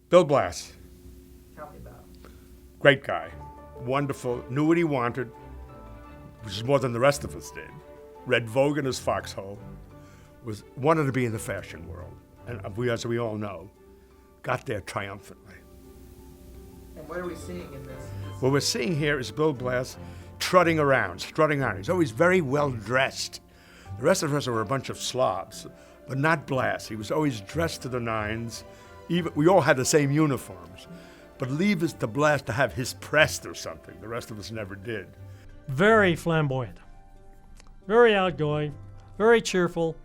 Bill Blass. Tell me about him. Great guy. Wonderful. Knew what he wanted, which is more than the rest of us did. Read Vogue in his foxhole. Wanted to be in the fashion world. And as we all know, got there triumphantly. And what are we seeing in this? What we're seeing here is Bill Blass strutting around. He's always very well dressed. The rest of us were a bunch of slobs, but not Blass. He was always dressed to the nines. We all had the same uniforms. But leave it to Blass to have his pressed or something. The rest of us never did. Very flamboyant, very outgoing, very cheerful.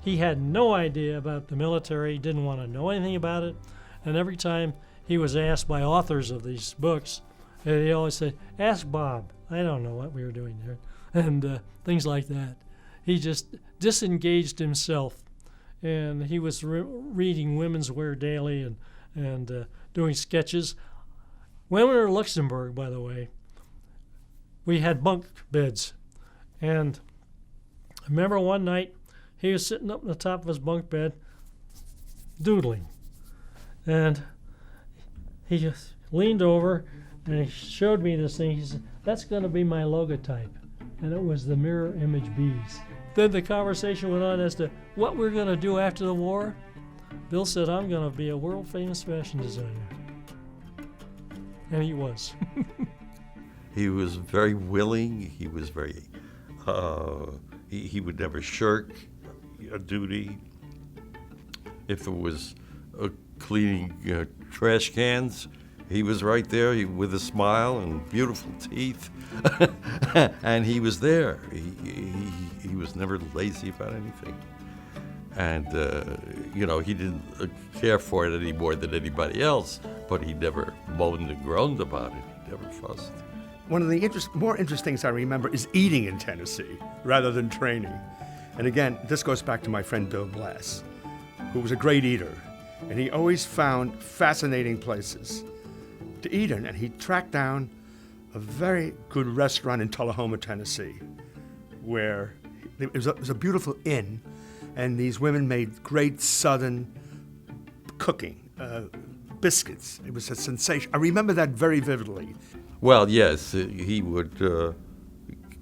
He had no idea about the military, didn't want to know anything about it. And every time he was asked by authors of these books, he always said, "Ask Bob. I don't know what we were doing there," and things like that. He just disengaged himself, and he was reading Women's Wear Daily and doing sketches. When we were in Luxembourg, by the way, we had bunk beds, and I remember one night he was sitting up on the top of his bunk bed, doodling, and he just leaned over and he showed me this thing. He said, "That's going to be my logotype," and it was the mirror image bees. Then the conversation went on as to what we're going to do after the war. Bill said, "I'm going to be a world-famous fashion designer," and he was. He was very willing. He was very, he would never shirk a duty. If there was cleaning trash cans, he was right there with a smile and beautiful teeth. And he was there. He was never lazy about anything. And, he didn't care for it any more than anybody else, but he never moaned and groaned about it. He never fussed. One of the more interesting things I remember is eating in Tennessee rather than training. And again, this goes back to my friend Bill Blass, who was a great eater. And he always found fascinating places to eat in. And he tracked down a very good restaurant in Tullahoma, Tennessee, where it was a beautiful inn. And these women made great Southern cooking, biscuits. It was a sensation. I remember that very vividly. Well, yes, he would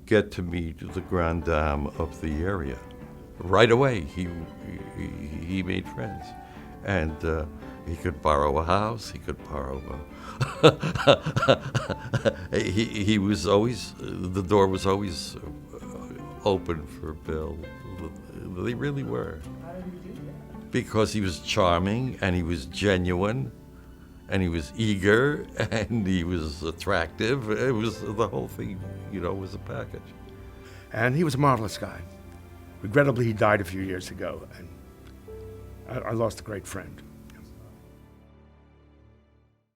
get to meet the grande dame of the area. Right away, he made friends. And he could borrow a house, he could borrow he was always, the door was always open for Bill. They really were. How did he do that? Because he was charming, and he was genuine, and he was eager, and he was attractive. It was the whole thing, was a package. And he was a marvelous guy. Regrettably, he died a few years ago, and I lost a great friend.